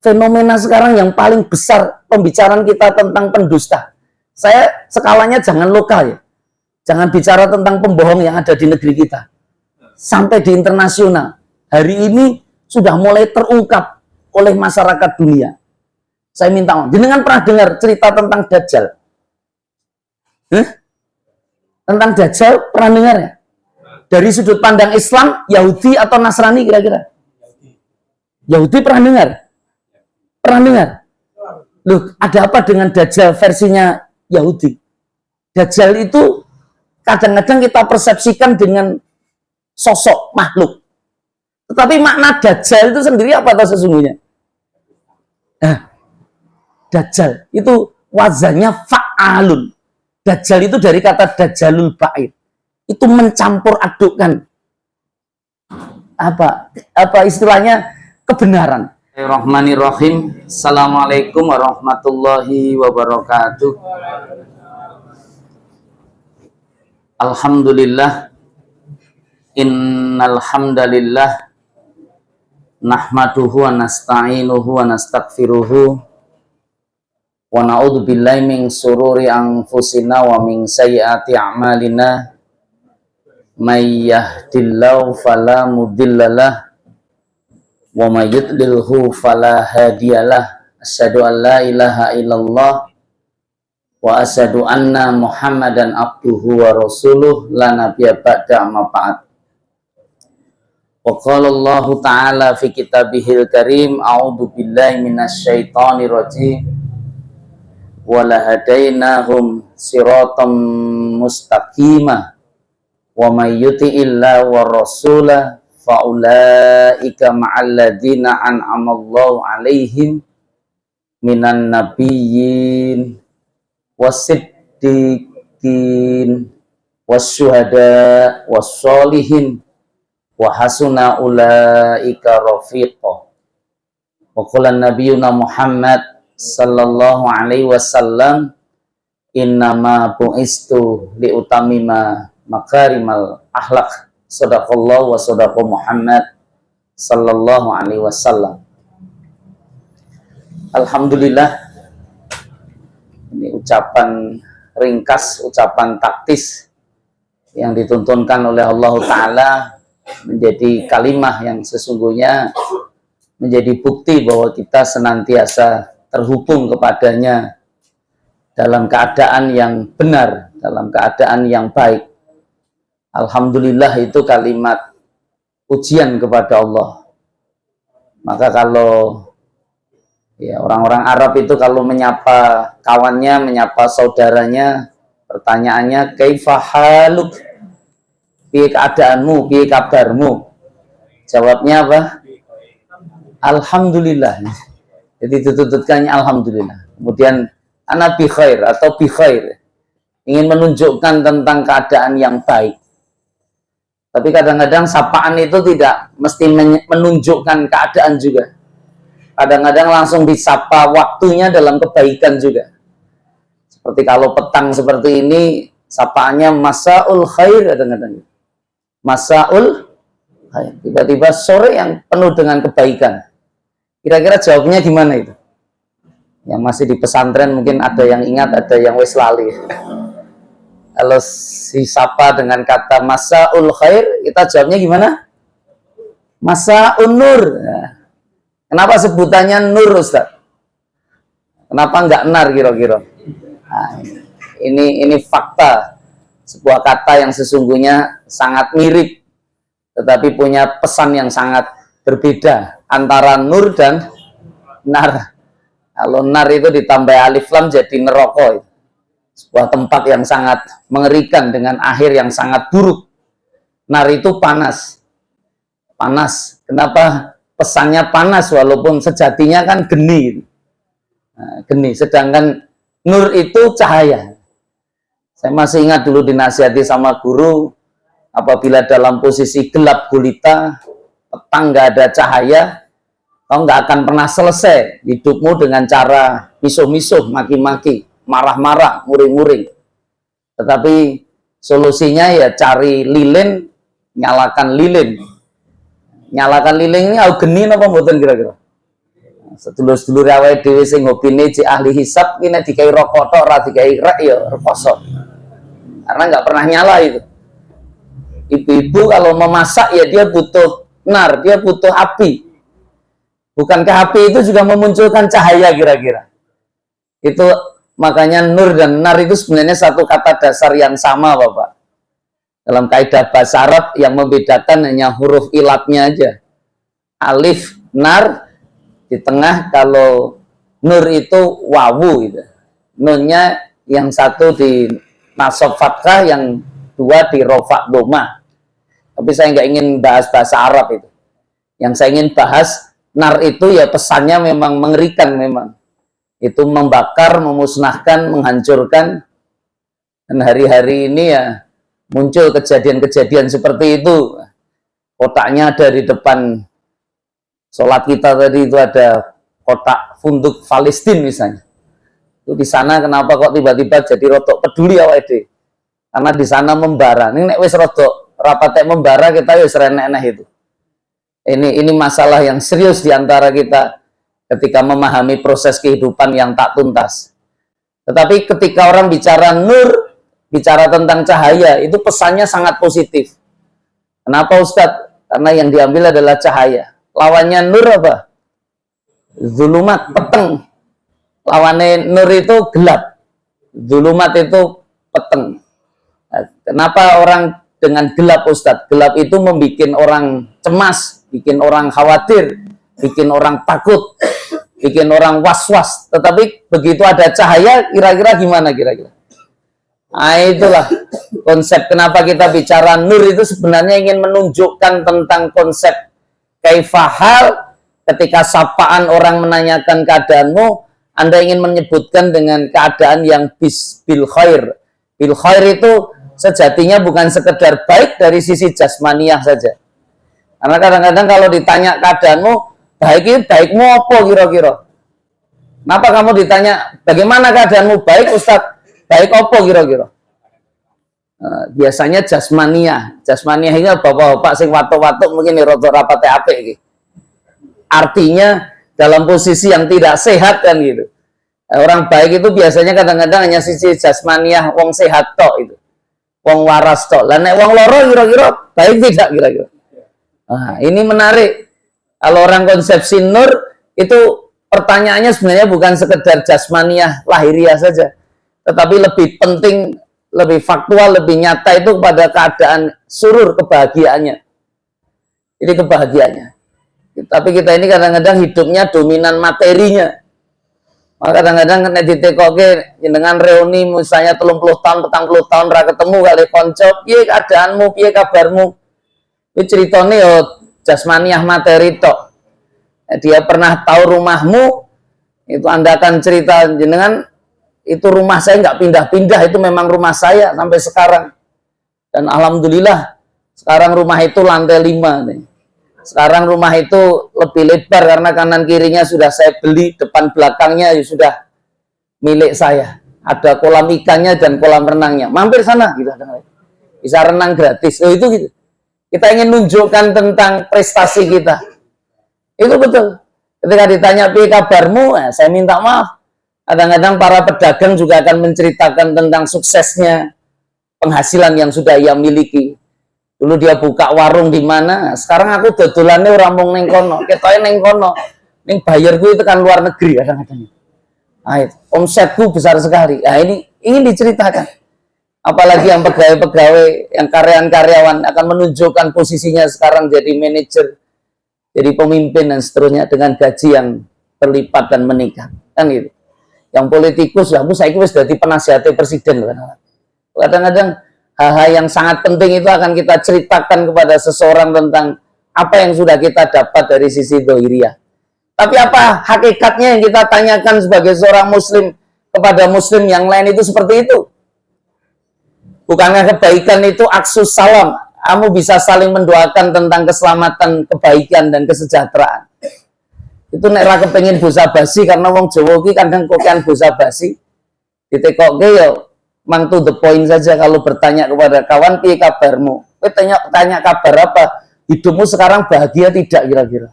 fenomena sekarang yang paling besar pembicaraan kita tentang pendusta. Saya skalanya jangan lokal ya. Jangan bicara tentang pembohong yang ada di negeri kita. Sampai di internasional. Hari ini sudah mulai terungkap oleh masyarakat dunia. Saya minta maaf. Jenengan pernah dengar cerita tentang Dajjal? Tentang Dajjal pernah dengar ya? Dari sudut pandang Islam, Yahudi atau Nasrani kira-kira? Yahudi pernah dengar? Pernah dengar? Loh, ada apa dengan Dajjal versinya Yahudi? Dajjal itu kadang-kadang kita persepsikan dengan sosok makhluk. Tetapi makna Dajjal itu sendiri apa tahu sesungguhnya? Dajjal itu wazannya fa'alun. Dajjal itu dari kata Dajjalul Ba'id. Itu mencampur adukkan apa istilahnya kebenaran. Bismillahirrahmanirrahim. Assalamualaikum warahmatullahi wabarakatuh. Alhamdulillah. Innal hamdalillah nahmaduhu wa nasta'inuhu wa nastaghfiruhu wa na'udzu billahi min sururi anfusina wa min sayyiati a'malina. May yahdihillahu fala mudhillalah wa may yudlilhu fala hadiyalah. Asyhadu an la ilaha illallah wa asyhadu anna Muhammadan abduhu wa rasuluh la nabiyya ba'da amma ba'd. Wa qala Allah ta'ala fi kitabihil karim a'udzu billahi minasyaitonir rajim wa la hadainahum siratam mustaqimah wa may yuti'illah wa rasulah fa ulaika ma'al ladzina an'amallahu 'alaihim minan nabiyyin wasiddiqin wasyuhada wassolihin wa hasuna ulaika rafiqa. Wa qala nabiyuna Muhammad sallallahu alaihi wasallam innama bu'istu liutamima makarimal akhlaq. Sadaqallahu wa sadaqa Muhammad sallallahu alaihi wasallam. Alhamdulillah, ini ucapan ringkas, ucapan taktis yang dituntunkan oleh Allah Ta'ala menjadi kalimah yang sesungguhnya menjadi bukti bahwa kita senantiasa terhubung kepadanya dalam keadaan yang benar, dalam keadaan yang baik. Alhamdulillah itu kalimat pujian kepada Allah. Maka kalau ya, orang-orang Arab itu kalau menyapa kawannya, menyapa saudaranya, pertanyaannya kaifa haluk? Piye keadaanmu, piye kabarmu? Jawabnya apa? Alhamdulillah. Jadi ditutupkannya alhamdulillah. Kemudian ana bi khair atau bi khair. Ingin menunjukkan tentang keadaan yang baik. Tapi kadang-kadang sapaan itu tidak mesti menunjukkan keadaan juga. Kadang-kadang langsung disapa waktunya dalam kebaikan juga. Seperti kalau petang seperti ini, sapaannya masaul khair kadang-kadang. Masaul khair. Tiba-tiba sore yang penuh dengan kebaikan. Kira-kira jawabnya gimana itu? Yang masih di pesantren mungkin ada yang ingat, ada yang wis lali. Kalau disapa dengan kata masaul khair, kita jawabnya gimana? Masaun nur. Nah, kenapa sebutannya nur, Ustaz? Kenapa enggak nar kira-kira? Nah, ini fakta. Sebuah kata yang sesungguhnya sangat mirip, tetapi punya pesan yang sangat berbeda antara nur dan nar. Kalau nar itu ditambah alif lam jadi neraka. Sebuah tempat yang sangat mengerikan dengan akhir yang sangat buruk. Nar itu panas. Panas. Kenapa pesannya panas walaupun sejatinya kan geni. Nah, geni. Sedangkan nur itu cahaya. Saya masih ingat dulu dinasihati sama guru, apabila dalam posisi gelap gulita, petang nggak ada cahaya, kau nggak akan pernah selesai hidupmu dengan cara misuh-misuh, maki-maki, marah-marah, nguring-nguring. Tetapi solusinya ya cari lilin, nyalakan lilin. Nyalakan lilin ini au geni apa mboten kira-kira? Sedulur-sedulur awake dhewe sing hobine cek ahli hisab ki nek dikai rokok tok ora dikai rek ya rekoso. Karena nggak pernah nyala itu. Ibu-ibu kalau memasak ya dia butuh nar, dia butuh api. Bukankah api itu juga memunculkan cahaya kira-kira? Itu makanya nur dan nar itu sebenarnya satu kata dasar yang sama, Bapak. Dalam kaidah bahasa Arab yang membedakan hanya huruf ilatnya aja. Alif, nar, di tengah kalau nur itu wawu gitu. Nunnya yang satu di nasab fathah, yang dua di rofa doma. Tapi saya nggak ingin bahas bahasa Arab itu. Yang saya ingin bahas nar itu ya pesannya memang mengerikan memang. Itu membakar, memusnahkan, menghancurkan. Dan hari-hari ini ya muncul kejadian-kejadian seperti itu. Kotaknya ada di depan sholat kita tadi, itu ada kotak funduk Palestina misalnya. Itu di sana kenapa kok tiba-tiba jadi rotok peduli awake dhewe? Karena di sana membara. Ini nek wis rodok rapatek membara kita wis renek-enek itu. Ini masalah yang serius di antara kita ketika memahami proses kehidupan yang tak tuntas. Tetapi ketika orang bicara nur, bicara tentang cahaya, itu pesannya sangat positif. Kenapa Ustadz? Karena yang diambil adalah cahaya. Lawannya nur apa? Zulumat, peteng. Lawannya nur itu gelap. Zulumat itu peteng. Kenapa orang dengan gelap, Ustadz? Gelap itu membuat orang cemas, bikin orang khawatir, bikin orang takut, bikin orang was-was. Tetapi begitu ada cahaya, kira-kira gimana kira-kira? Nah, itulah konsep kenapa kita bicara nur itu sebenarnya ingin menunjukkan tentang konsep kaifahal. Ketika sapaan orang menanyakan keadaanmu, Anda ingin menyebutkan dengan keadaan yang bil khair. Bil khair itu sejatinya bukan sekedar baik dari sisi jasmaniah saja. Karena kadang-kadang kalau ditanya keadaanmu, baikmu apa kira-kira? Kenapa kamu ditanya, bagaimana keadaanmu? Baik Ustadz, baik apa kira-kira? Biasanya jasmaniah. Jasmaniah ini bapak-bapak sing watuk-watuk mungkin rotok rapate apik iki. Artinya dalam posisi yang tidak sehat kan gitu. Orang baik itu biasanya kadang-kadang hanya sisi jasmaniah, wong sehat tok itu. Wong waras tok. Lah nek wong loro kira-kira baik tidak kira-kira? Nah, ini menarik. Kalau orang konsepsi nur itu pertanyaannya sebenarnya bukan sekedar jasmaniah lahiriah saja, tetapi lebih penting, lebih faktual, lebih nyata itu kepada keadaan surur kebahagiaannya. Ini kebahagiaannya. Tapi kita ini kadang-kadang hidupnya dominan materinya. Maka kadang-kadang kena ditekoke dengan reuni misalnya 30 tahun, 40 tahun ra ketemu kali konco, piye keadaanmu, piye kabarmu? Itu ceritanya yo jasmaniah materi tok. Dia pernah tahu rumahmu, itu Anda akan cerita jenengan itu rumah saya nggak pindah-pindah, itu memang rumah saya sampai sekarang. Dan alhamdulillah sekarang rumah itu lantai 5 nih. Sekarang rumah itu lebih lebar karena kanan kirinya sudah saya beli, depan belakangnya ya sudah milik saya. Ada kolam ikannya dan kolam renangnya. Mampir sana gitu, bisa renang gratis. Oh itu gitu. Kita ingin menunjukkan tentang prestasi kita. Itu betul. Ketika ditanya piye kabarmu, saya minta maaf. Kadang-kadang para pedagang juga akan menceritakan tentang suksesnya, penghasilan yang sudah ia miliki. Dulu dia buka warung di mana, sekarang aku dodolannya orang mung neng kono, ketoke neng kono, neng bayarku itu kan luar negeri kadang-kadang. Nah, omsetku besar sekali. Nah, ini ingin diceritakan. Apalagi yang pegawai-pegawai, yang karyawan-karyawan akan menunjukkan posisinya sekarang jadi manajer, jadi pemimpin dan seterusnya dengan gaji yang berlipat dan meningkat, kan gitu. Yang politikus, aku saya wis dadi penasihat presiden kan. Kadang-kadang hal-hal yang sangat penting itu akan kita ceritakan kepada seseorang tentang apa yang sudah kita dapat dari sisi dohiriyah. Tapi apa hakikatnya yang kita tanyakan sebagai seorang muslim kepada muslim yang lain itu seperti itu? Bukankah kebaikan itu aksus salam? Kamu bisa saling mendoakan tentang keselamatan, kebaikan, dan kesejahteraan. Itu nek ra kepengin bosa basi karena wong Jawa ki kadang kokean bosa basi. Ditekokke yo mang to the point saja kalau bertanya kepada kawan piye kabarmu. Kowe tanya kabar apa? Hidupmu sekarang bahagia tidak kira-kira?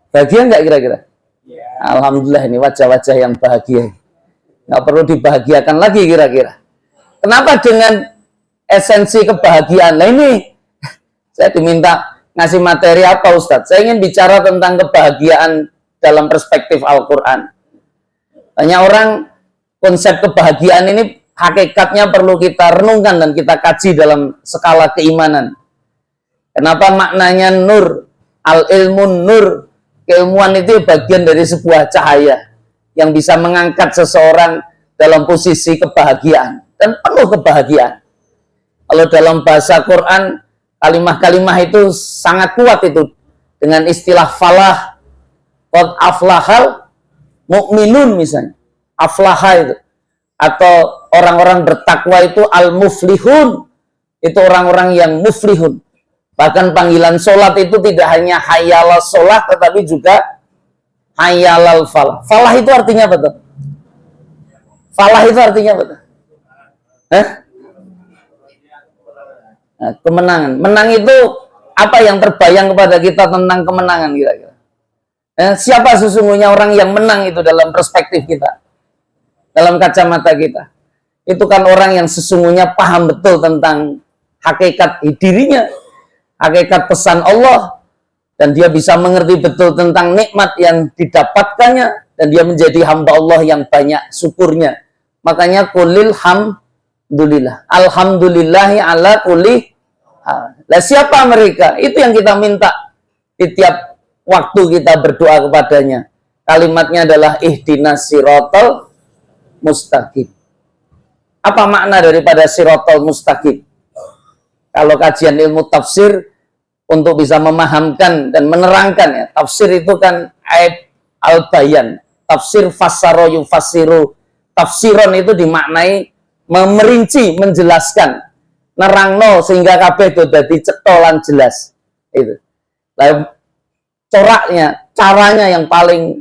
Bahagia enggak kira-kira? Alhamdulillah, ini wajah-wajah yang bahagia. Nggak perlu dibahagiakan lagi kira-kira. Kenapa dengan esensi kebahagiaan? Nah ini saya diminta ngasih materi apa Ustadz? Saya ingin bicara tentang kebahagiaan dalam perspektif Al-Quran. Banyak orang konsep kebahagiaan ini hakikatnya perlu kita renungkan dan kita kaji dalam skala keimanan. Kenapa maknanya nur? Al-ilmun nur. Keilmuan itu bagian dari sebuah cahaya yang bisa mengangkat seseorang dalam posisi kebahagiaan dan penuh kebahagiaan. Kalau dalam bahasa Quran, kalimah-kalimah itu sangat kuat itu dengan istilah falah, qad aflahal mu'minun misalnya. Aflaha itu, atau orang-orang bertakwa itu al-muflihun, itu orang-orang yang muflihun. Bahkan panggilan sholat itu tidak hanya hayyalal sholat, tetapi juga hayyalal falah. Falah itu artinya apa tuh? Falah itu artinya apa tuh? Nah, kemenangan. Menang itu apa yang terbayang kepada kita tentang kemenangan kira-kira? Siapa sesungguhnya orang yang menang itu dalam perspektif kita? Dalam kacamata kita. Itu kan orang yang sesungguhnya paham betul tentang hakikat dirinya, hakikat pesan Allah, dan dia bisa mengerti betul tentang nikmat yang didapatkannya, dan dia menjadi hamba Allah yang banyak syukurnya. Makanya kulil hamdulillah, alhamdulillahi ala kulli hal. Lah siapa mereka? Itu yang kita minta di tiap waktu kita berdoa kepadanya. Kalimatnya adalah ihdinas siratal mustaqim. Apa makna daripada siratal mustaqim? Kalau kajian ilmu tafsir untuk bisa memahamkan dan menerangkan ya, tafsir itu kan ayat al-bayan, tafsir fassara yufassiru, tafsiron itu dimaknai memerinci, menjelaskan, nerangno sehingga kabeh do dadi cetha lan jelas. Itu. Lalu coraknya, caranya yang paling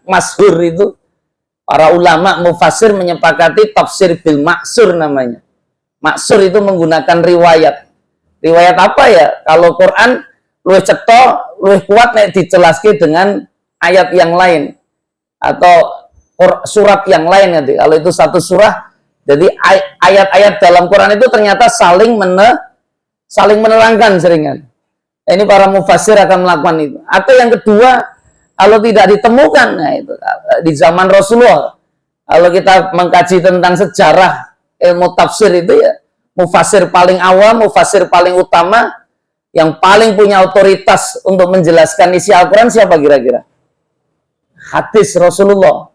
masyhur itu para ulama mufassir menyepakati tafsir bil maksur namanya. Maksur itu menggunakan riwayat. Riwayat apa ya? Kalau Quran luwih cetha, luwih kuat nek dijelaske dengan ayat yang lain atau surat yang lain nanti. Kalau itu satu surah, jadi ayat-ayat dalam Quran itu ternyata saling menerangkan seringan. Ini para mufassir akan melakukan itu. Atau yang kedua, kalau tidak ditemukan, nah itu di zaman Rasulullah, kalau kita mengkaji tentang sejarah ilmu tafsir itu ya, mufassir paling awam, mufassir paling utama, yang paling punya otoritas untuk menjelaskan isi Al-Quran siapa kira-kira? Hadis Rasulullah.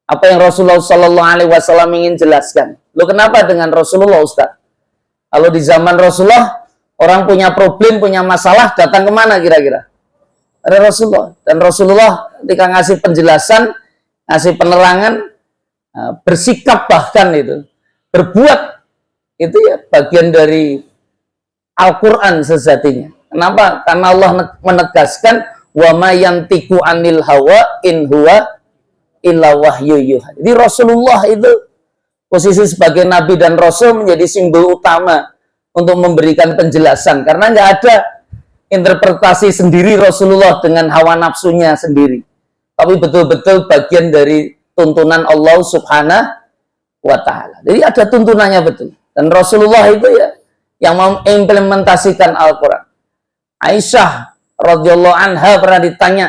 Apa yang Rasulullah Sallallahu Alaihi Wasallam ingin jelaskan? Lo kenapa dengan Rasulullah Ustaz? Kalau di zaman Rasulullah, orang punya problem, punya masalah, datang kemana kira-kira? Ada Rasulullah. Dan Rasulullah ketika ngasih penjelasan, ngasih penerangan, bersikap bahkan itu, berbuat, itu ya bagian dari Al-Quran sejatinya. Kenapa? Karena Allah menegaskan wa ma yantiqu anil hawa in huwa illa wahyu yuha. Jadi Rasulullah itu posisi sebagai nabi dan rasul menjadi simbol utama untuk memberikan penjelasan, karena nggak ada interpretasi sendiri Rasulullah dengan hawa nafsunya sendiri, tapi betul-betul bagian dari tuntunan Allah Subhanahu wa ta'ala. Jadi ada tuntunannya betul. Dan Rasulullah itu ya yang mengimplementasikan Al-Quran. Aisyah radhiyallahu anha pernah ditanya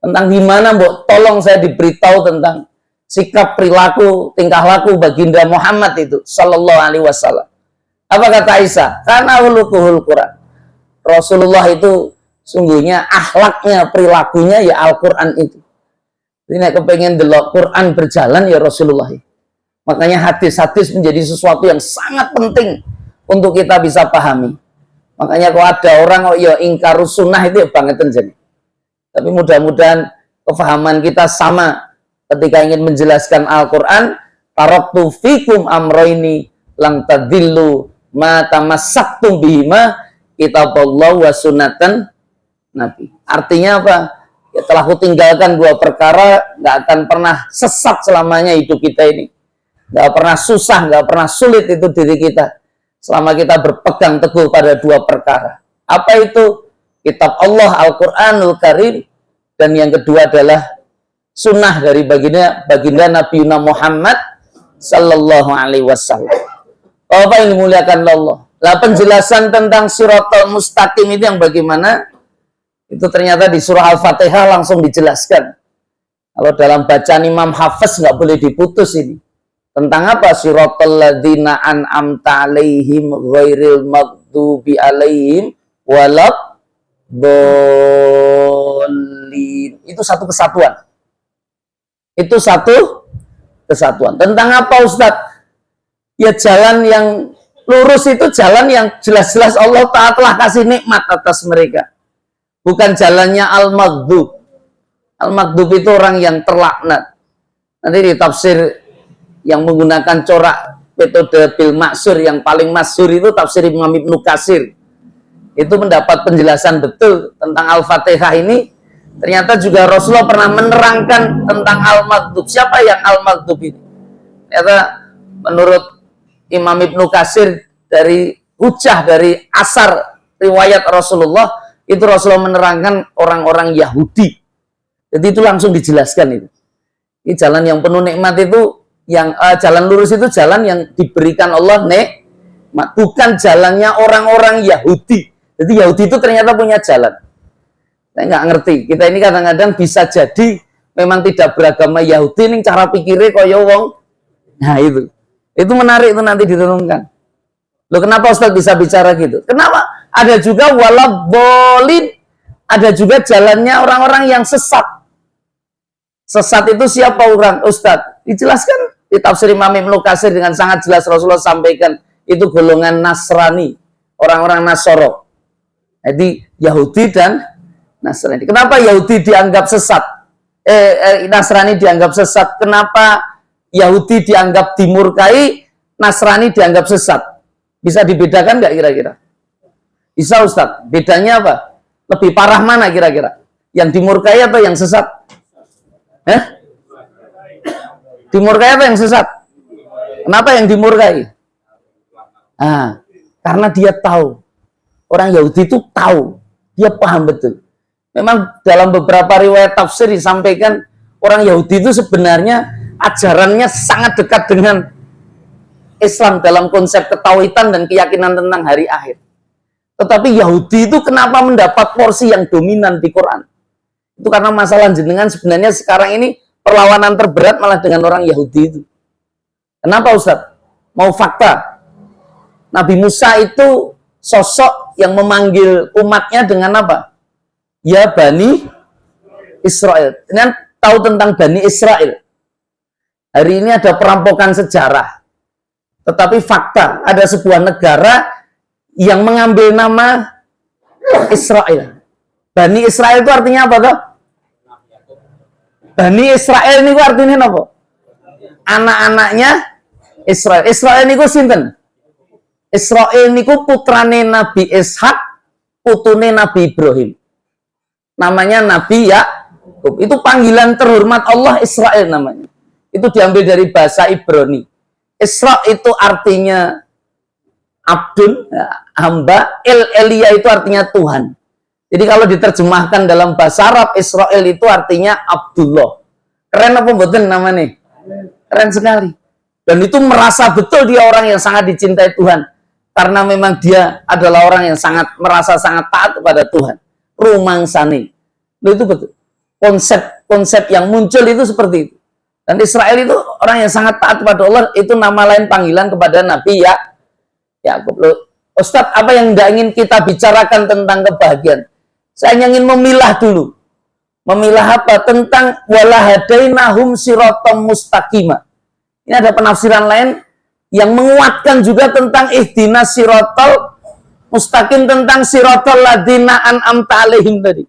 tentang gimana, Mbok, tolong saya diberitahu tentang sikap, perilaku, tingkah laku baginda Muhammad itu sallallahu alaihi wasallam. Apa kata Aisyah? Karena hulukuhul Quran. Rasulullah itu sungguhnya akhlaknya, perilakunya ya Al-Quran itu. Jadi kepengen delok Quran berjalan ya Rasulullah. Makanya hadis-hadis menjadi sesuatu yang sangat penting untuk kita bisa pahami. Makanya kalau ada orang oh ya ingkarus sunnah itu ya banget jadi. Tapi mudah-mudahan kefahaman kita sama ketika ingin menjelaskan Al-Quran. Taraktu fikum amroini lang tadillu ma tamassaktum bihima kitaballah wa sunnatan nabi. Artinya apa? Ya telah kutinggalkan dua perkara, nggak akan pernah sesat selamanya hidup kita ini. Nggak pernah susah, nggak pernah sulit itu diri kita selama kita berpegang teguh pada dua perkara. Apa itu? Kitab Allah Al-Quranul Karim dan yang kedua adalah sunnah dari baginda Nabi Muhammad sallallahu alaihi wasallam. Apa yang dimuliakan Allah? Lah penjelasan tentang Shiratal Mustaqim itu yang bagaimana? Itu ternyata di surah Al-Fatihah langsung dijelaskan. Kalau dalam bacaan Imam Hafiz nggak boleh diputus ini. Tentang apa? Shiratal ladzina an'amta 'alaihim ghairil maghdubi alaihim waladdallin. Itu satu kesatuan. Itu satu kesatuan. Tentang apa Ustadz? Ya jalan yang lurus itu jalan yang jelas-jelas Allah Ta'ala telah kasih nikmat atas mereka. Bukan jalannya Al-Maghdub. Al-Maghdub itu orang yang terlaknat. Nanti di tafsir yang menggunakan corak metode bil maksur yang paling masyhur itu tafsir Imam Ibnu Katsir. Itu mendapat penjelasan betul tentang Al-Fatihah ini. Ternyata juga Rasulullah pernah menerangkan tentang Al-Maghdub. Siapa yang Al-Maghdub ini? Ternyata menurut Imam Ibnu Katsir dari hujah dari asar riwayat Rasulullah, itu Rasulullah menerangkan orang-orang Yahudi. Jadi itu langsung dijelaskan itu. Ini jalan yang penuh nikmat itu, yang jalan lurus itu jalan yang diberikan Allah nikmat, bukan jalannya orang-orang Yahudi. Jadi Yahudi itu ternyata punya jalan. Saya nggak ngerti. Kita ini kadang-kadang bisa jadi memang tidak beragama Yahudi, ini cara pikirnya kaya wong. Nah itu. Itu menarik, itu nanti direnungkan. Loh kenapa Ustaz bisa bicara gitu? Kenapa? Ada juga waladdallin, ada juga jalannya orang-orang yang sesat. Sesat itu siapa orang? Ustaz, dijelaskan di tafsir Imam Ibnu Katsir dengan sangat jelas. Rasulullah sampaikan itu golongan Nasrani, orang-orang Nasoro. Jadi Yahudi dan Nasrani. Kenapa Yahudi dianggap sesat? Nasrani dianggap sesat. Kenapa Yahudi dianggap dimurkai, Nasrani dianggap sesat? Bisa dibedakan nggak kira-kira? Bisa Ustadz. Bedanya apa? Lebih parah mana kira-kira? Yang dimurkai atau yang sesat? Dimurkai apa yang sesat? Kenapa yang dimurkai? Karena dia tahu. Orang Yahudi itu tahu. Dia paham betul. Memang dalam beberapa riwayat tafsir disampaikan orang Yahudi itu sebenarnya ajarannya sangat dekat dengan Islam dalam konsep ketauhidan dan keyakinan tentang hari akhir. Tetapi Yahudi itu kenapa mendapat porsi yang dominan di Quran? Itu karena masalah jenengan sebenarnya sekarang ini perlawanan terberat malah dengan orang Yahudi itu. Kenapa Ustadz? Mau fakta? Nabi Musa itu sosok yang memanggil umatnya dengan apa? Ya Bani Israel. Dengan tahu tentang Bani Israel. Hari ini ada perampokan sejarah. Tetapi fakta, ada sebuah negara yang mengambil nama Israel. Bani Israel itu artinya apa toh? Bani Israel ini artinya apa? Anak-anaknya Israel. Israel ini sinten? Israel ini putrane Nabi Ishak, putune Nabi Ibrahim. Namanya Nabi Yakub. Itu panggilan terhormat Allah, Israel namanya. Itu diambil dari bahasa Ibrani. Isra itu artinya abdun, hamba. Elia itu artinya Tuhan. Jadi kalau diterjemahkan dalam bahasa Arab, Israel itu artinya Abdullah. Keren apa betul namanya? Keren sekali. Dan itu merasa betul dia orang yang sangat dicintai Tuhan. Karena memang dia adalah orang yang sangat merasa sangat taat kepada Tuhan. Rumangsani. Itu betul. Konsep yang muncul itu seperti itu. Dan Israel itu orang yang sangat taat kepada Allah, itu nama lain panggilan kepada Nabi Yakub. Ustadz, apa yang tidak ingin kita bicarakan tentang kebahagiaan? Saya hanya ingin memilah dulu. Memilah apa? Tentang walahadainahum siratam mustaqimah. Ini ada penafsiran lain yang menguatkan juga tentang ihdinas siratal mustaqim, tentang siratal ladzina an'amta alaihim tadi.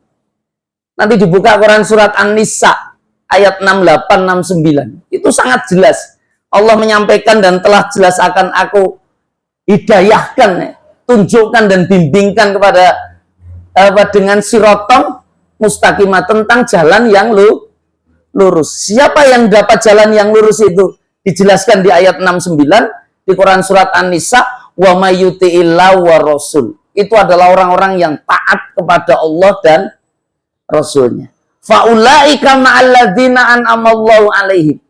Nanti dibuka Quran surat An-Nisa ayat 68-69. Itu sangat jelas. Allah menyampaikan dan telah jelas akan aku hidayahkan, tunjukkan dan bimbingkan kepada dengan siratam mustaqimah, tentang jalan yang lurus. Siapa yang dapat jalan yang lurus itu? Dijelaskan di ayat 69 di Quran surat An-Nisa, wa mayyuti'illah wa rasul. Itu adalah orang-orang yang taat kepada Allah dan Rasulnya. Faulaika ma'alladzina an'amallahu alaihim.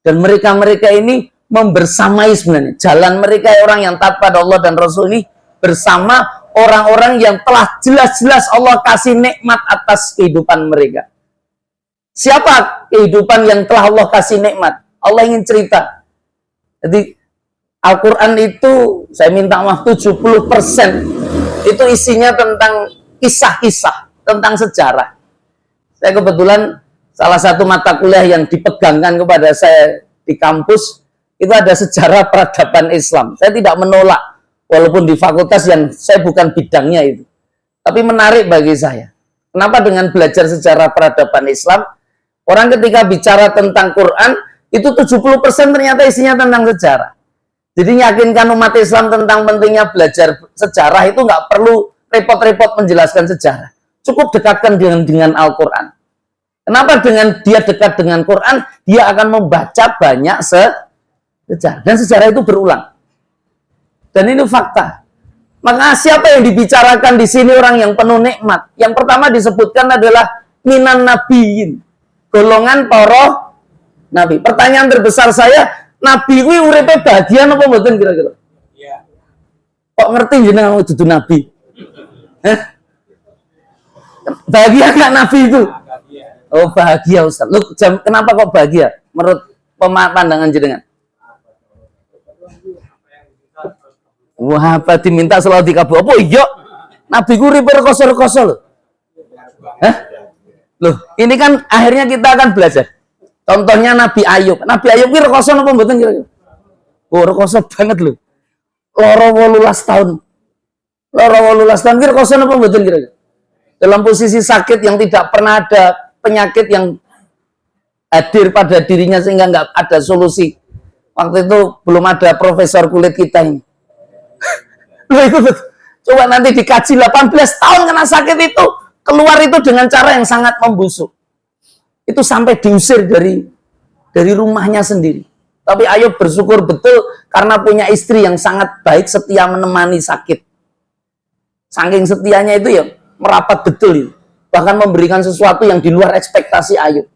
Dan mereka-mereka ini membersamai sebenarnya. Jalan mereka orang yang taat pada Allah dan Rasul ini bersama orang-orang yang telah jelas-jelas Allah kasih nikmat atas kehidupan mereka. Siapa kehidupan yang telah Allah kasih nikmat? Allah ingin cerita. Jadi Al-Quran itu, saya minta maaf, 70% itu isinya tentang kisah-kisah, tentang sejarah. Saya kebetulan salah satu mata kuliah yang dipegangkan kepada saya di kampus, itu ada sejarah peradaban Islam. Saya tidak menolak, walaupun di fakultas yang saya bukan bidangnya itu. Tapi menarik bagi saya. Kenapa dengan belajar sejarah peradaban Islam, orang ketika bicara tentang Quran, itu 70% ternyata isinya tentang sejarah. Jadi yakinkan umat Islam tentang pentingnya belajar sejarah itu nggak perlu repot-repot menjelaskan sejarah. Cukup dekatkan dengan Al-Quran. Kenapa dengan dia dekat dengan Quran, dia akan membaca banyak sejarah. Dan sejarah itu berulang. Dan ini fakta. Maka siapa yang dibicarakan di sini orang yang penuh nikmat? Yang pertama disebutkan adalah minan nabiyin. Golongan para nabi. Pertanyaan terbesar saya, nabi kuwi uripe bahagia apa mboten kira-kira? Iya. Kok ngerti jenengan dudu nabi? Bahagia nggak nabi itu? Oh bahagia Ustaz. Lu kenapa kok bahagia? Menurut pandangan jenengan? Wah, apa diminta selalu dikabul? Apa iya? Nabi ku uripe rekoso-rekoso lho. Loh, ini kan akhirnya kita akan belajar. Contohnya Nabi Ayub. Nabi Ayub ini rekoso apa mboten kira-kira? Oh, rekoso banget lho. Loro 18 tahun. Loro 18 tahun ki rekoso apa mboten kira-kira? Dalam posisi sakit yang tidak pernah ada penyakit yang hadir pada dirinya sehingga nggak ada solusi. Waktu itu belum ada profesor kulit kita ini. Loh, itu coba nanti dikaji 18 tahun kena sakit itu. Keluar itu dengan cara yang sangat membusuk. Itu sampai diusir dari rumahnya sendiri. Tapi Ayub bersyukur betul karena punya istri yang sangat baik, setia menemani sakit. Saking setianya itu ya merapat betul itu. Bahkan memberikan sesuatu yang di luar ekspektasi Ayub.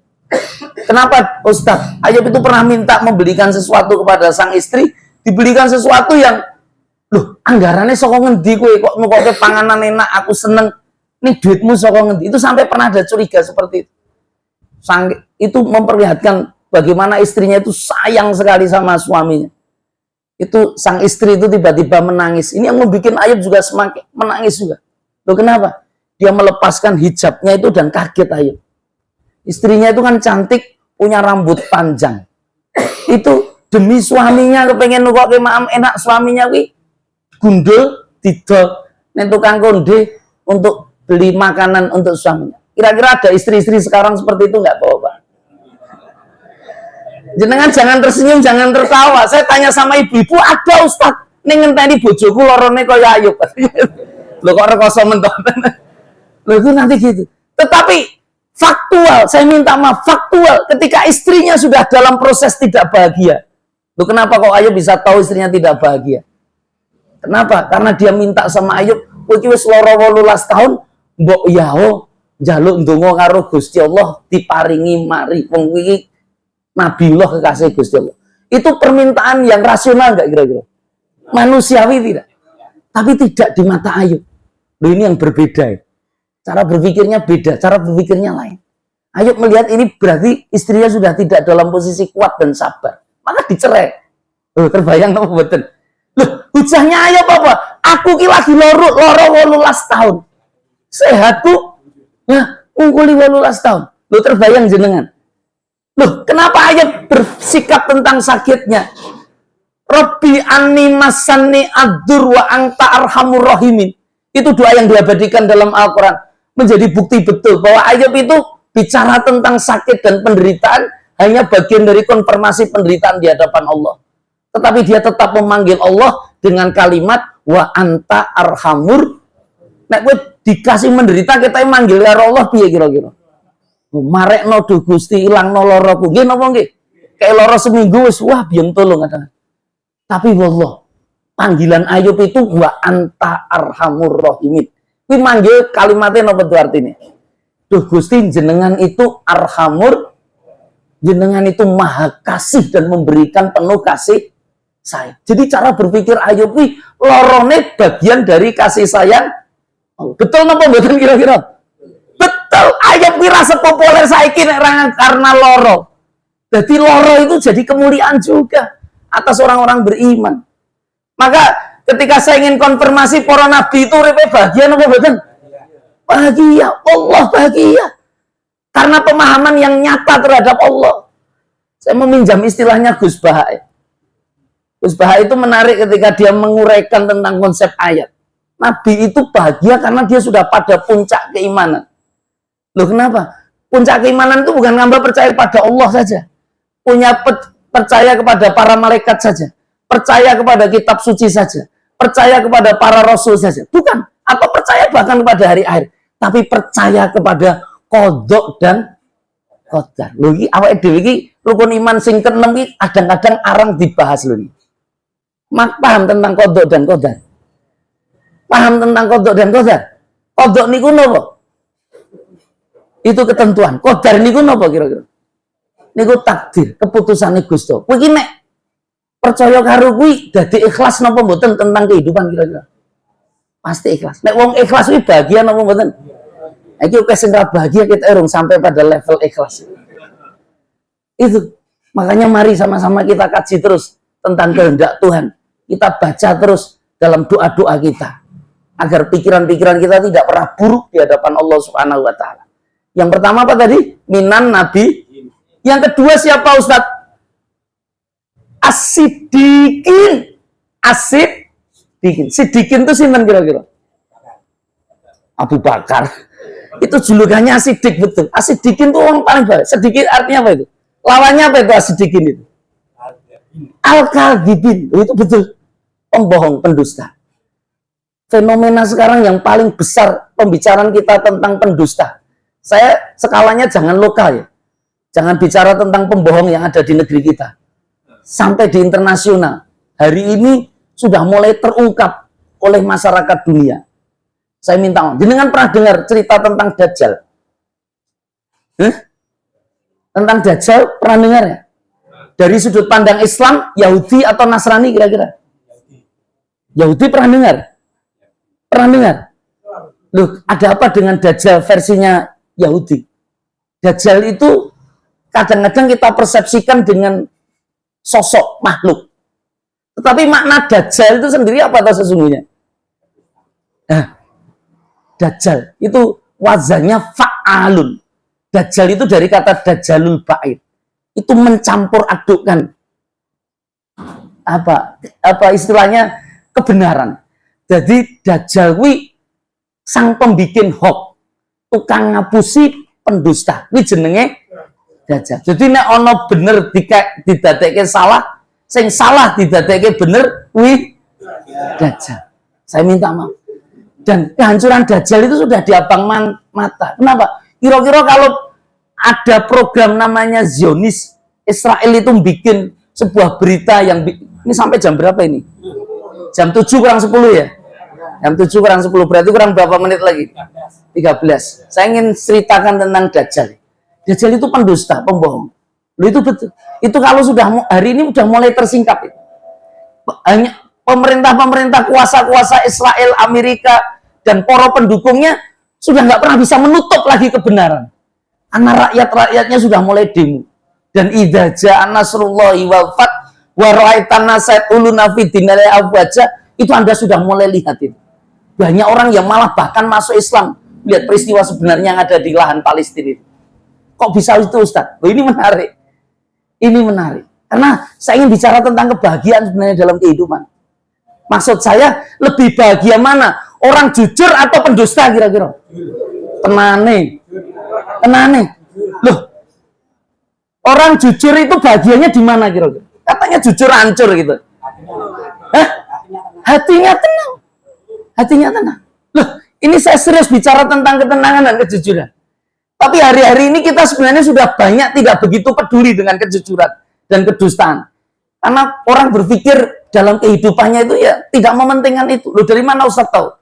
Kenapa Ustaz? Ayub itu pernah minta membelikan sesuatu kepada sang istri, dibelikan sesuatu yang, loh anggarannya saka ngendi kowe kok nukoke panganan enak, aku seneng. Nih duitmu saka ngendi? Itu sampai pernah ada curiga seperti itu. Itu memperlihatkan bagaimana istrinya itu sayang sekali sama suaminya. Itu sang istri itu tiba-tiba menangis. Ini yang membuat Ayub juga semakin menangis juga. Loh kenapa? Dia melepaskan hijabnya itu dan kaget Ayub. Istrinya itu kan cantik, punya rambut panjang. Itu demi suaminya kepengen nukoke maam enak, suaminya wi gundul didol ning tukang konde untuk beli makanan untuk suaminya. Kira-kira ada istri-istri sekarang seperti itu nggak, Bapak? Jenengan jangan tersenyum, jangan tertawa. Saya tanya sama ibu-ibu, ada Ustaz. Ning ngenteni bojoku lorone kaya Ayub. Loh kok rekoso mentok. Loh itu nanti gitu. Tetapi faktual, saya minta maaf, faktual ketika istrinya sudah dalam proses tidak bahagia. Loh kenapa kok Ayub bisa tahu istrinya tidak bahagia? Kenapa? Karena dia minta sama Ayub, kowe wis lara 18 tahun, mbok yao njaluk ndonga karo Gusti Allah diparingi mari. Wong iki Nabiullah kekasih Gusti Allah. Itu permintaan yang rasional enggak kira-kira? Manusiawi tidak? Tapi tidak di mata Ayub. Loh ini yang berbeda ya. Cara berpikirnya beda, cara berpikirnya lain. Ayub melihat ini berarti istrinya sudah tidak dalam posisi kuat dan sabar. Maka dicerai. Loh, terbayang apa betul? Loh, hujahnya Ayub apa? Aku ki lagi loro 18 tahun. Sehatku, ya, ungkuli 18 tahun. Loh, terbayang jenengan. Loh, kenapa Ayub bersikap tentang sakitnya? Rabbi anni masani adur wa anta arhamur rahimin. Itu doa yang diabadikan dalam Al-Quran. Menjadi bukti betul bahwa Ayub itu bicara tentang sakit dan penderitaan hanya bagian dari konfirmasi penderitaan di hadapan Allah. Tetapi dia tetap memanggil Allah dengan kalimat wa anta arhamur. Nek kowe dikasih menderita kita manggil ya Allah piye kira-kira? Marekno do Gusti ilangno loroku. Nggih napa nggih? Kayak loro seminggu wis wah biyen tolong kadang. Tapi wallah panggilan Ayub itu wa anta arhamur rahimin. Kuwi manggil kalimatnya napa itu artinya? Duh Gusti, jenengan itu arhamur, jenengan itu maha kasih dan memberikan penuh kasih sayang. Jadi cara berpikir Ayub ini lorone bagian dari kasih sayang. Oh, betul napa mboten kira-kira? Betul. Ayub ini rasa populer saiki nek karena loro. Jadi loro itu jadi kemuliaan juga atas orang-orang beriman. Maka ketika saya ingin konfirmasi para nabi itu uripe bahagia napa mboten? Bahagia, Allah bahagia. Karena pemahaman yang nyata terhadap Allah. Saya meminjam istilahnya Gus Baha. Gus Baha itu menarik ketika dia menguraikan tentang konsep ayat. Nabi itu bahagia karena dia sudah pada puncak keimanan. Loh kenapa? Puncak keimanan itu bukan hamba percaya pada Allah saja. Percaya kepada para malaikat saja. Percaya kepada kitab suci saja. Percaya kepada para rasul saja. Bukan. Atau percaya bahkan kepada hari akhir. Tapi percaya kepada qadha dan qadar. Lho iki awake dhewe iki rukun iman sing keenem iki kadang-kadang arang dibahas lho. Paham tentang qadha dan qadar? Paham tentang qadha dan qadar? Qadha niku napa? Itu ketentuan. Qadar niku napa kira-kira? Niku takdir, keputusane Gusti. Kowe iki nek percaya karo kuwi dadi ikhlas napa mboten tentang kehidupan kira-kira? Pasti ikhlas. Nek wong ikhlas kuwi bahagia napa mboten? Iki oke sing bahagia kita urung sampai pada level ikhlas. Itu. Makanya mari sama-sama kita kaji terus tentang kehendak Tuhan. Kita baca terus dalam doa-doa kita agar pikiran-pikiran kita tidak pernah buruk di hadapan Allah Subhanahu wa taala. Yang pertama apa tadi? Minan nabi. Yang kedua siapa Ustaz? As-Siddiqin. As-Siddiqin. Siddiqin itu sinten kira-kira? Abu Bakar. Itu julukannya As-Siddiq betul. As-Siddiqin itu orang paling baik. Sedikit artinya apa itu? Lawannya apa itu As-Siddiqin itu? Al-Kadhibin. Itu betul. Pembohong, pendusta. Fenomena sekarang yang paling besar pembicaraan kita tentang pendusta. Saya skalanya jangan lokal ya. Jangan bicara tentang pembohong yang ada di negeri kita. Sampai di internasional. Hari ini sudah mulai terungkap oleh masyarakat dunia. Saya minta maaf. Jenengan pernah dengar cerita tentang Dajjal? Tentang Dajjal pernah dengar ya? Dari sudut pandang Islam, Yahudi atau Nasrani kira-kira? Yahudi pernah dengar? Pernah dengar? Loh, ada apa dengan Dajjal versinya Yahudi? Dajjal itu kadang-kadang kita persepsikan dengan sosok makhluk. Tetapi makna Dajjal itu sendiri apa tahu sesungguhnya? Dajjal itu wazannya fa'alun. Dajjal itu dari kata dajjalul ba'id. Itu mencampur adukkan apa istilahnya kebenaran. Jadi Dajjal wi sang pembikin hoax, tukang ngapusi pendusta. Wi jenenge Dajjal. Jadi nek ono bener didadekke salah, sing salah didadekke bener wi Dajjal. Saya minta maaf. Dan kehancuran Dajjal itu sudah diabang mata. Kenapa? Kira-kira kalau ada program namanya Zionis, Israel itu bikin sebuah berita yang ini sampai jam berapa ini? Jam 7 kurang 10 ya? Jam 7 kurang 10 berarti kurang berapa menit lagi? 13. Saya ingin ceritakan tentang Dajjal. Dajjal itu pendusta, pembohong. Loh, itu betul. Itu kalau sudah hari ini sudah mulai tersingkap itu. Hanya pemerintah-pemerintah, kuasa-kuasa Israel, Amerika, dan para pendukungnya sudah nggak pernah bisa menutup lagi kebenaran. Karena rakyat-rakyatnya sudah mulai demo. Dan idza ja'a nasrullahi wal fath wa ra'aitan nasa yadkhuluna fi dinillahi afwaja, itu Anda sudah mulai lihat itu. Banyak orang yang malah bahkan masuk Islam lihat peristiwa sebenarnya yang ada di lahan Palestina itu. Kok bisa itu Ustaz? Loh, ini menarik. Ini menarik. Karena saya ingin bicara tentang kebahagiaan sebenarnya dalam kehidupan. Maksud saya, lebih bahagia mana? Orang jujur atau pendusta kira-kira? Tenane. Loh, orang jujur itu bahagianya di mana kira-kira? Katanya jujur hancur gitu. Hah? Hatinya tenang. Hatinya tenang. Loh, ini saya serius bicara tentang ketenangan dan kejujuran. Tapi hari-hari ini kita sebenarnya sudah banyak tidak begitu peduli dengan kejujuran dan kedustaan. Karena orang berpikir dalam kehidupannya itu ya tidak mementingkan itu. Loh, dari mana Ustaz tahu?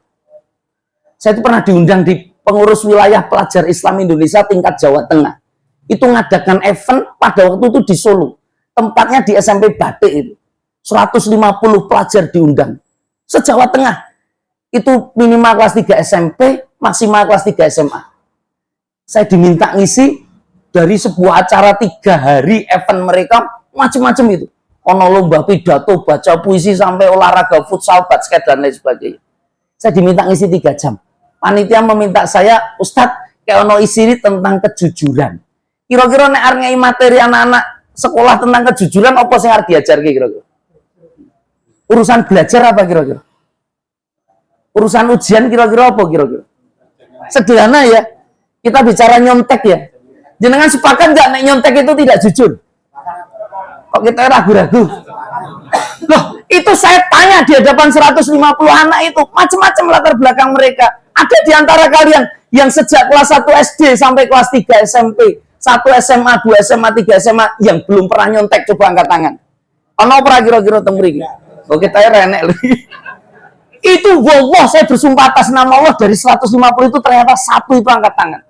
Saya itu pernah diundang di pengurus wilayah pelajar Islam Indonesia tingkat Jawa Tengah. Itu ngadakan event pada waktu itu di Solo. Tempatnya di SMP Batik itu. 150 pelajar diundang. Se-Jawa Tengah. Itu minimal kelas 3 SMP, maksimal kelas 3 SMA. Saya diminta ngisi dari sebuah acara 3 hari event mereka, macam-macam itu. Ono lomba pidato, baca puisi, sampai olahraga futsal, basket, dan lain sebagainya. Saya diminta ngisi 3 jam. Panitia meminta saya, Ustadz, kayak ono isi ini tentang kejujuran. Kira-kira nek arep ngei materi anak-anak sekolah tentang kejujuran apa sing arep diajarke kira-kira? Urusan belajar apa kira-kira? Urusan ujian kira-kira apa kira-kira? Sederhana ya. Kita bicara nyontek ya. Jenengan sepakat nggak nek nyontek itu tidak jujur? Kok kita ragu-ragu? Loh, itu saya tanya di hadapan 150 anak itu, macam-macam latar belakang mereka. Ada di antara kalian yang sejak kelas 1 SD sampai kelas 3 SMP, 1 SMA, 2 SMA, 3 SMA yang belum pernah nyontek, coba angkat tangan. Ono ora kira-kira teng mriki? Oke, saya renek lagi. Itu wallah, saya bersumpah atas nama Allah, dari 150 itu ternyata 1 itu angkat tangan.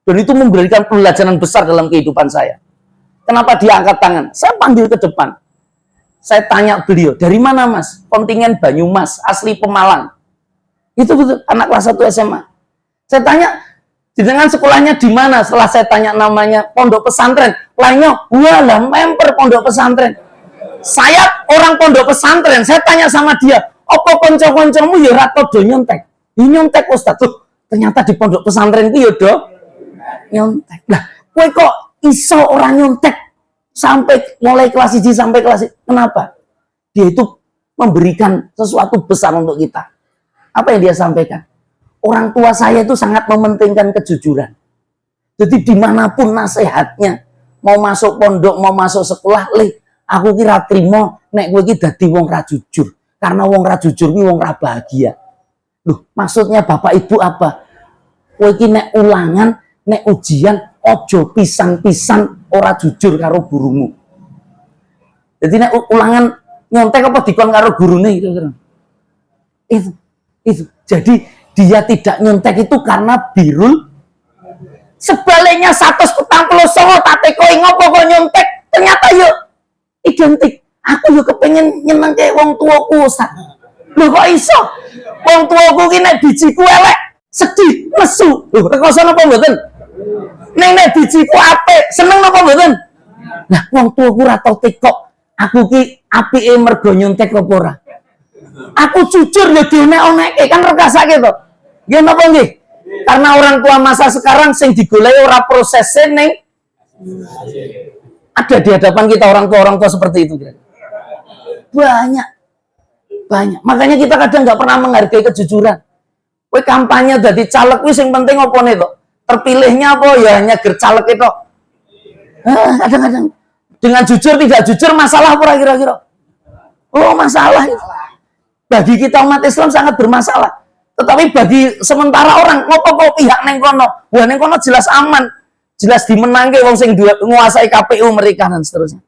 Dan itu memberikan pelajaran besar dalam kehidupan saya. Kenapa dia angkat tangan? Saya panggil ke depan. Saya tanya beliau, dari mana Mas? Kontingen Banyumas, asli Pemalang. Itu betul, anak kelas 1 SMA. Saya tanya, dengan sekolahnya di mana? Setelah saya tanya namanya, pondok pesantren. Lainnya, walah, member pondok pesantren. Saya orang pondok pesantren, saya tanya sama dia, apa konco-koncomu ya rato do nyontek? Ini nyontek Ustaz. Tuh, ternyata di pondok pesantren itu ya do nyontek. Lah, kowe kok iso orang nyontek sampai mulai kelas 1 sampai kelas 1. Kenapa? Dia itu memberikan sesuatu besar untuk kita. Apa yang dia sampaikan? Orang tua saya itu sangat mementingkan kejujuran. Jadi dimanapun nasihatnya, mau masuk pondok, mau masuk sekolah, aku kira terima nek kowe iki dadi wong ra jujur. Karena wong ra jujur kuwi wong ra bahagia. Loh, maksudnya Bapak Ibu apa? Kowe iki nek ulangan, nek ujian ojo pisan-pisan ora jujur karo gurumu. Jadi nek ulangan nyontek apa dikon karo gurune kira-kira. Itu. Jadi dia tidak nyontek itu karena birul. Sebaliknya 149 tak tekoi ngopo kok nyontek, ternyata yuk identik. Aku yuk kepengen nyeneng kayak wong tuaku, Ustaz. Lho kok iso? Wong tuaku ki nek bijiku elek, sedih, nesu. Lho rekoso napa mboten? Nek bijiku apik, seneng napa mboten? Nah, wong tuaku ora tau tekok. Aku ki apike mergo nyontek apa ora? Aku jujur ya dionek-onekke kan rekasake to. Nggih napa nggih? Karena orang tua masa sekarang sing digoleki ora prosese ning ada di hadapan kita orang tua seperti itu. Banyak. Makanya kita kadang nggak pernah menghargai kejujuran. Kowe kampanye dadi caleg kuwi sing penting opone to? Terpilihnya apa ya hanya ger caleg itu. Kadang-kadang dengan jujur tidak jujur masalah apa kira-kira? Oh, masalah itu. Bagi kita umat Islam sangat bermasalah. Tetapi bagi sementara orang ngopo kok pihak neng kono, wah neng kono jelas aman, jelas dimenangke wong sing nguasai KPU mereka dan seterusnya.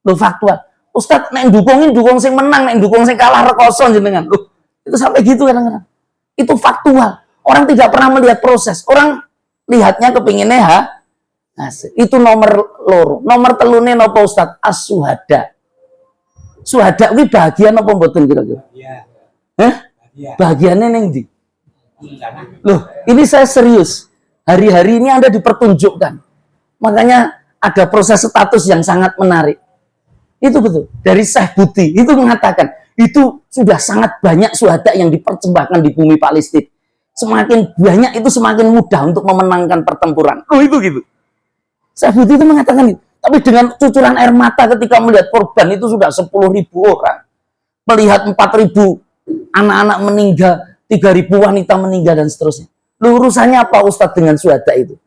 Loh faktual. Ustadz neng dukung sing menang, neng dukung sing kalah rekoso jenengan. Loh, itu sampai gitu kadang-kadang. Itu faktual. Orang tidak pernah melihat proses. Orang lihatnya kepinginnya itu nomor loro. Nomor telune napa Ustadz? As-suhada. Suhada kuwi bahagia napa mboten kira-kira? Iya. Hah? Bahagiannya neng di. Loh, ini saya serius. Hari-hari ini Anda dipertunjukkan. Makanya ada proses status yang sangat menarik. Itu betul. Dari Syekh Buti itu mengatakan, itu sudah sangat banyak syuhada yang dipersembahkan di bumi Palestina. Semakin banyak itu semakin mudah untuk memenangkan pertempuran. Oh, itu gitu. Syekh Buti itu mengatakan itu. Tapi dengan cucuran air mata ketika melihat korban itu sudah 10.000 orang. Melihat 4.000 anak-anak meninggal, 3.000 wanita meninggal dan seterusnya. Lalu urusannya apa Ustadz dengan syuhada itu?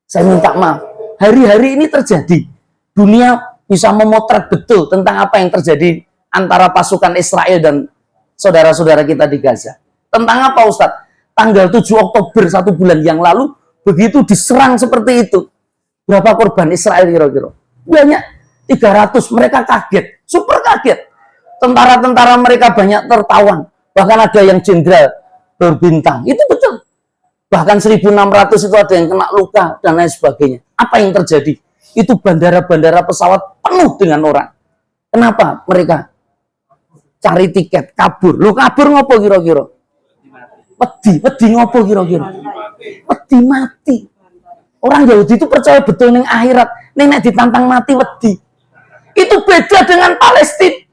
Saya minta maaf. Hari-hari ini terjadi. Dunia bisa memotret betul tentang apa yang terjadi antara pasukan Israel dan saudara-saudara kita di Gaza. Tentang apa Ustadz? Tanggal 7 Oktober 1 bulan yang lalu, begitu diserang seperti itu. Berapa korban Israel kira-kira? Banyak. 300. Mereka kaget. Super kaget. Tentara-tentara mereka banyak tertawan. Bahkan ada yang jenderal berbintang. Itu betul. Bahkan 1600 itu ada yang kena luka dan lain sebagainya. Apa yang terjadi? Itu bandara-bandara pesawat penuh dengan orang. Kenapa mereka cari tiket, kabur? Lo kabur ngopo kira-kira? Wedi ngopo kira-kira? Wedi mati. Orang Yahudi itu percaya betul ning akhirat, ning nek ditantang mati wedi. Itu beda dengan Palestina.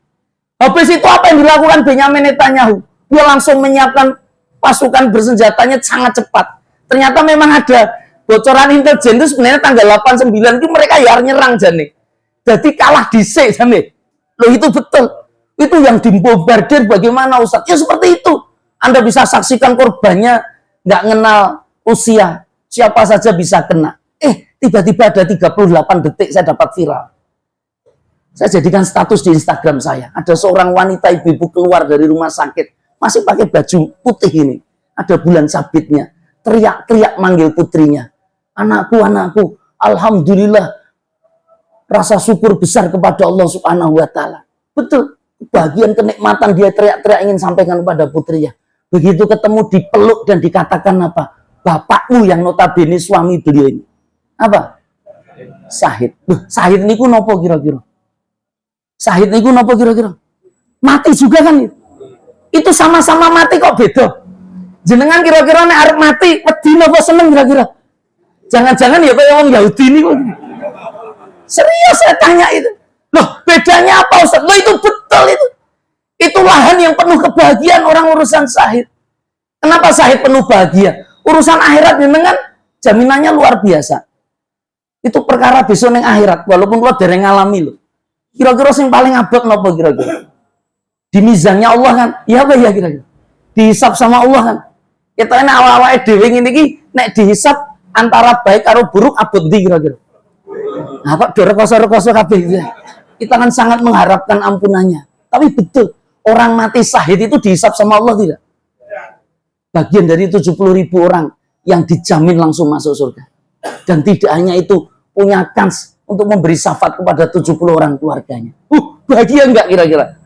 Habis itu apa yang dilakukan Benyamin Netanyahu? Dia langsung menyiapkan pasukan bersenjatanya sangat cepat. Ternyata memang ada bocoran intelijen itu sebenarnya tanggal 8-9 itu mereka ya nyerang jane. Jadi kalah dhisik jane. Loh itu betul. Itu yang dibombardir bagaimana Ustaz? Ya seperti itu. Anda bisa saksikan korbannya nggak kenal usia. Siapa saja bisa kena. Tiba-tiba ada 38 detik saya dapat viral. Saya jadikan status di Instagram saya. Ada seorang wanita ibu-ibu keluar dari rumah sakit. Masih pakai baju putih ini. Ada bulan sabitnya. Teriak-teriak manggil putrinya. Anakku, anakku. Alhamdulillah. Rasa syukur besar kepada Allah Subhanahu wa Ta'ala. Betul. Bagian kenikmatan dia teriak-teriak ingin sampaikan kepada putrinya. Begitu ketemu dipeluk dan dikatakan apa? Bapakmu yang notabene suami beliau ini. Apa? Syahid. Syahid niku nopo kira-kira? Syahid niku nopo kira-kira? Mati juga kan itu? Itu sama-sama mati kok beda. Jenengan kira-kira nek arep mati wedi napa seneng kira-kira? Jangan-jangan ya kayak orang Yahudi ini kok. Serius saya tanya itu. Loh, bedanya apa Ustaz? Loh itu betul itu. Itu lahan yang penuh kebahagiaan orang urusan syahid. Kenapa syahid penuh bahagia? Urusan akhirat jenengan jaminannya luar biasa. Itu perkara besok ning akhirat walaupun kula dereng ngalami lho. Kira-kira sing paling abot napa kira-kira? Di mizannya Allah kan? Ya apa ya kira-kira? Dihisab sama Allah kan? Kita ini awal-awal dhewe ngene iki nek dihisab antara baik karo buruk abot ndi kira-kira? Nah, kok rekoso-rekoso kabeh gitu. Kita kan sangat mengharapkan ampunannya. Tapi betul, orang mati syahid itu dihisab sama Allah tidak? Bagian dari 70.000 orang yang dijamin langsung masuk surga. Dan tidak hanya itu, punya kans untuk memberi syafaat kepada 70 orang keluarganya. Bahagia enggak kira-kira?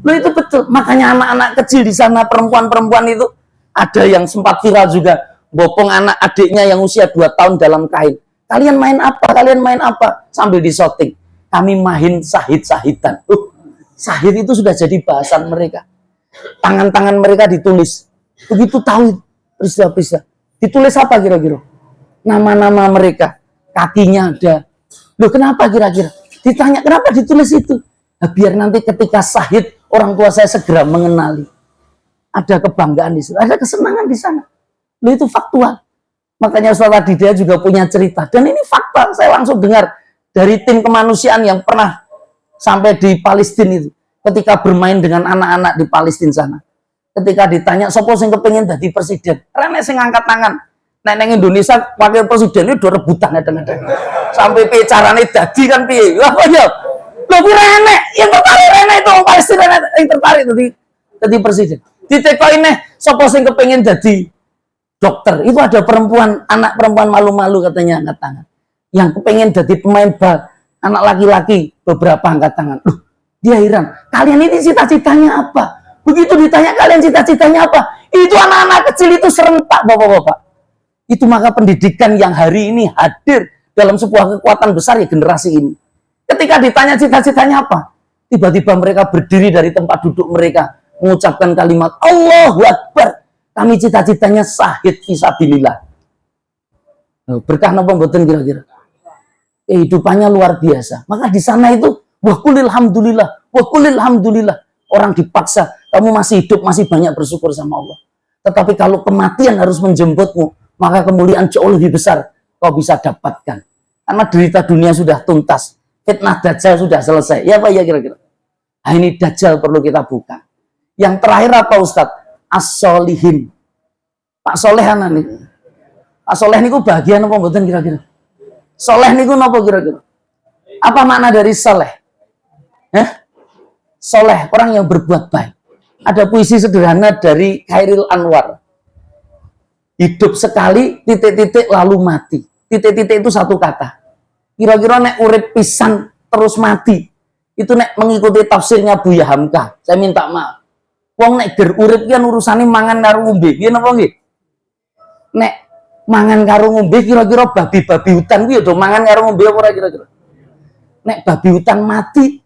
Loh itu betul. Makanya anak-anak kecil di sana, perempuan-perempuan itu, ada yang sempat viral juga, bopong anak adiknya yang usia 2 tahun dalam kain. Kalian main apa? Kalian main apa? Sambil disoting. Kami main sahid-sahidan. Sahid itu sudah jadi bahasan mereka. Tangan-tangan mereka ditulis. Begitu tahu peristiwa-peristiwa. Ditulis apa kira-kira? Nama-nama mereka. Kakinya ada. Loh kenapa kira-kira? Ditanya kenapa ditulis itu? Nah, biar nanti ketika sahid, orang tua saya segera mengenali. Ada kebanggaan di situ. Ada kesenangan di sana. Loh itu faktual. Makanya Ustaz Adidaya juga punya cerita. Dan ini fakta. Saya langsung dengar dari tim kemanusiaan yang pernah sampai di Palestina itu. Ketika bermain dengan anak-anak di Palestina sana. Ketika ditanya, sopo sing kepengin dadi presiden? Rene sing angkat tangan. Nek neng Indonesia wakil presiden itu udah rebutan kadang-kadang. Sampai piye carane dadi kan piye? Lah kok ya? Lho ki rene, yang tertarik rene itu orang Palestina yang tertarik dadi presiden. Ditekoki neh sopo sing kepengin dadi dokter. Itu ada perempuan, anak perempuan malu-malu katanya angkat tangan. Yang kepengen jadi pemain bal, anak laki-laki beberapa angkat tangan. Loh, dia heran. Kalian ini cita-citanya apa? Begitu ditanya kalian cita-citanya apa? Itu anak-anak kecil itu serentak bapak-bapak. Itu maka pendidikan yang hari ini hadir dalam sebuah kekuatan besar ya generasi ini. Ketika ditanya cita-citanya apa? Tiba-tiba mereka berdiri dari tempat duduk mereka. Mengucapkan kalimat Allahu Akbar. Kami cita-citanya syahid fisabilillah. Berkah napa mboten kira-kira? Kehidupannya luar biasa. Maka di sana itu wa qulil hamdulillah, wa qulil hamdulillah. Orang dipaksa, kamu masih hidup, masih banyak bersyukur sama Allah. Tetapi kalau kematian harus menjemputmu, maka kemuliaan jauh lebih besar kau bisa dapatkan. Karena derita dunia sudah tuntas. Fitnah Dajjal sudah selesai. Ya Pak ya kira-kira? Nah, ini Dajjal perlu kita buka. Yang terakhir apa Ustadz? As-solihin. Pak Soleh anak nih. Pak Soleh niku bagian apa mboten kira-kira? Soleh niku napa kira-kira? Apa makna dari soleh? Soleh, orang yang berbuat baik. Ada puisi sederhana dari Khairil Anwar. Hidup sekali, titik-titik lalu mati. Titik-titik itu satu kata. Kira-kira nek urip pisan terus mati. Itu nek mengikuti tafsirnya Buya Hamka. Saya minta maaf. Wong nek ger urip kan urusane mangan karo ngombe. Piye napa nggih? nek mangan karo ngombe kira-kira babi-babi hutan kuwi do mangan karo ngombe apa ora kira-kira? Nek babi hutan mati,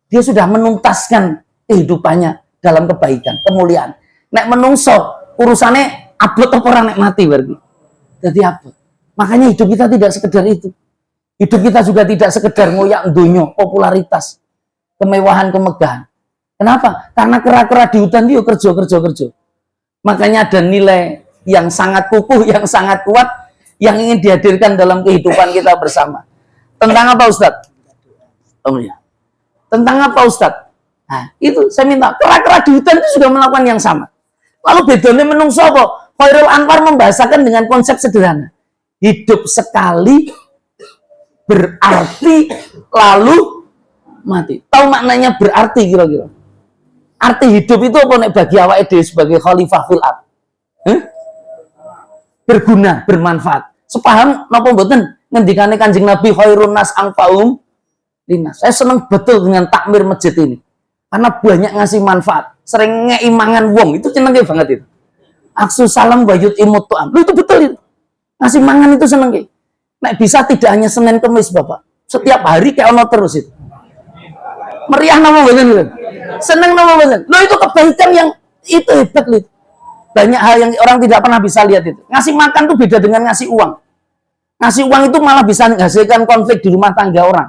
dia sudah menuntaskan kehidupannya dalam kebaikan, kemuliaan. Nek menungso urusannya abot apa ora nek mati berarti. Jadi abot. Makanya hidup kita tidak sekedar itu. Hidup kita juga tidak sekedar ngoyak ndonyo, popularitas, kemewahan, kemegahan. Kenapa? Karena kera-kera di hutan dia kerja. Makanya ada nilai yang sangat kukuh, yang sangat kuat, yang ingin dihadirkan dalam kehidupan kita bersama. Tentang apa Ustadz? Oh ya. Tentang apa Ustadz? Nah, itu saya minta. Kera-kera di hutan itu sudah melakukan yang sama. Lalu bedanya menungso apa? Khairul Anwar membahasakan dengan konsep sederhana. Hidup sekali berarti lalu mati. Tahu maknanya berarti kira-kira? Arti hidup itu apa nek bagi awake dhewe sebagai khalifah fil ard? Berguna, bermanfaat. Sepaham napa mboten ngendikane Kanjeng Nabi khairun nas anfa'um linnas. Saya senang betul dengan takmir masjid ini. Karena banyak ngasih manfaat. Sering ngei mangan wong, itu seneng banget itu. Aksu salam wayut imut tu'am. Itu betul itu. Ngasih mangan itu seneng kayak. Nek bisa tidak hanya Senin Kemis Bapak. Setiap hari kayak ono terus itu. Meriah nama bener gitu. Seneng nama bener. Loh itu kebaikan yang itu hebat loh. Banyak hal yang orang tidak pernah bisa lihat itu. Ngasih makan tuh beda dengan ngasih uang. Ngasih uang itu malah bisa menghasilkan konflik di rumah tangga orang.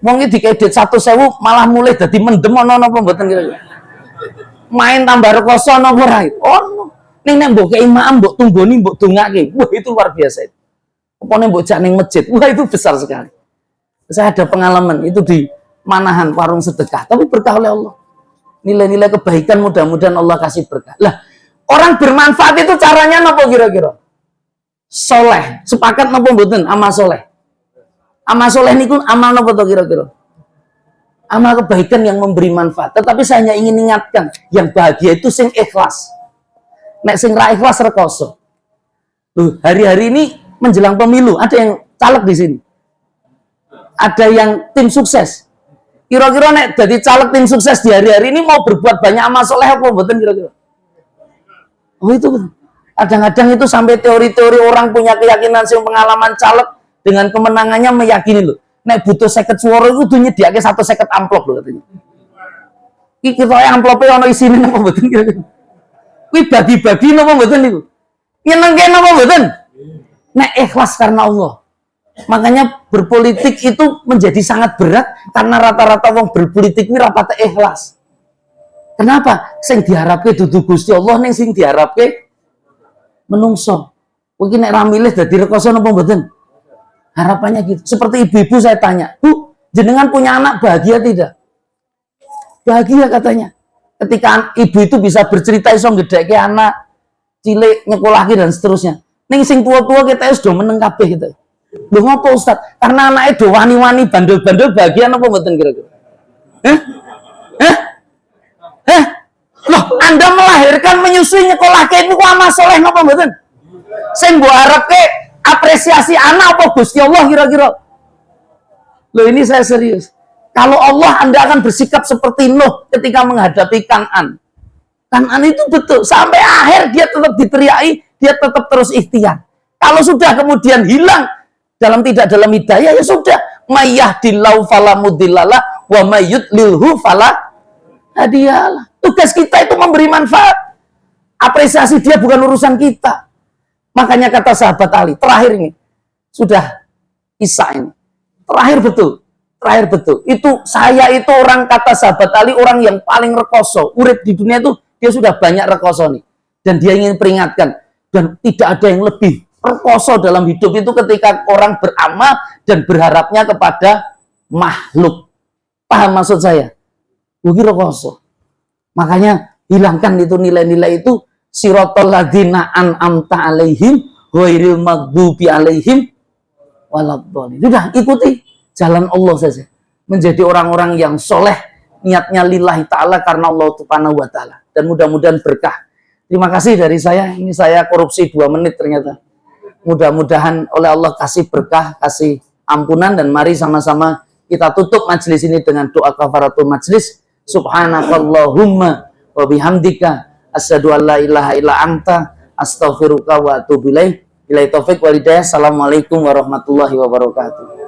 Wong iki dikedet 1.000 malah mulai dadi mendem ono napa mboten kira-kira. Main tambah rekoso napa ora itu. Oh. Ning nek mbok kei maem mbok tunggoni mbok dongake. Wah itu luar biasa itu. Apa nek mbok jak ning masjid. Wah itu besar sekali. Saya ada pengalaman itu di Manahan warung sedekah, tapi berkah oleh Allah. Nilai-nilai kebaikan mudah-mudahan Allah kasih berkah. Lah, orang bermanfaat itu caranya napa kira-kira? Soleh. Sepakat napa mboten amal soleh? Amal soleh niku amal napa to kira-kira? Amal kebaikan yang memberi manfaat. Tetapi saya hanya ingin ingatkan, yang bahagia itu sing ikhlas. Nek sing ra ikhlas rekoso. Loh, hari-hari ini menjelang pemilu, ada yang caleg di sini. Ada yang tim sukses. Kira-kira nek jadi caleg tim sukses di hari-hari ini mau berbuat banyak amal soleh apa mboten kira-kira? Oh itu betul. Kadang-kadang itu sampai teori-teori orang punya keyakinan sing pengalaman caleg dengan kemenangannya meyakini loh. Nek butuh 50 suara itu kudu nyediake 150 amplop loh katanya. Iki ketoke amplope ana isine napa mboten kira-kira? Kuwi bagi-bagi napa mboten niku? Nyenengke napa mboten? Nek ikhlas karena Allah. Makanya berpolitik itu menjadi sangat berat karena rata-rata wong berpolitik ini rapate ikhlas. Kenapa? Sing diharapke dudu Gusti Allah, ning sing diharapke menungso. Kuwi nek ra milih dadi rekoso napa mboten? Harapannya gitu. Seperti ibu-ibu saya tanya, "Bu, jenengan punya anak bahagia tidak?" Bahagia katanya. Ketika ibu itu bisa bercerita iso ngedhekke anak cilik nyekolahke dan seterusnya. Ning sing tua-tua kita wis do meneng kabeh gitu. Loh ngopo Ustaz? Karena anaknya do wani-wani bandel-bandel bahagia apa mboten kira-kira? Loh, Anda melahirkan menyusui nyekolahke niku amal soleh napa mboten? Sing mbok harapke apresiasi anak apa Gusti Allah kira-kira? Loh ini saya serius. Kalau Allah Anda akan bersikap seperti Nuh ketika menghadapi Kan'an. Kan'an itu betul sampai akhir dia tetap diteriaki, dia tetap terus ikhtiar. Kalau sudah kemudian hilang dalam hidayah ya sudah, mayyahdillahu fala mudhillalah wa mayyudlilhu fala hadiyalah. Tugas kita itu memberi manfaat. Apresiasi dia bukan urusan kita. Makanya kata sahabat Ali, terakhir ini sudah Isa ini. Terakhir betul. Itu saya itu orang kata sahabat Ali orang yang paling rekoso. Urip di dunia itu dia sudah banyak rekoso nih. Dan dia ingin peringatkan dan tidak ada yang lebih rekoso dalam hidup itu ketika orang beramal dan berharapnya kepada makhluk. Paham maksud saya? Bukan rekoso. Makanya hilangkan itu nilai-nilai itu siratal ladzina an'amta alaihim ghairil maghdubi alaihim waladhdallin. Sudah ikuti jalan Allah saja. Menjadi orang-orang yang soleh, niatnya lillahi ta'ala karena Allah subhanahu wa ta'ala. Dan mudah-mudahan berkah. Terima kasih dari saya. Ini saya korupsi 2 menit ternyata. Mudah-mudahan oleh Allah kasih berkah, kasih ampunan, dan mari sama-sama kita tutup majelis ini dengan doa kafaratul majelis. Subhanakallahumma wa bihamdika asyhadu an la ilaha illa anta Astaghfiruka wa atubu ilaik. Bila taufik walidayah. Assalamualaikum warahmatullahi wabarakatuh.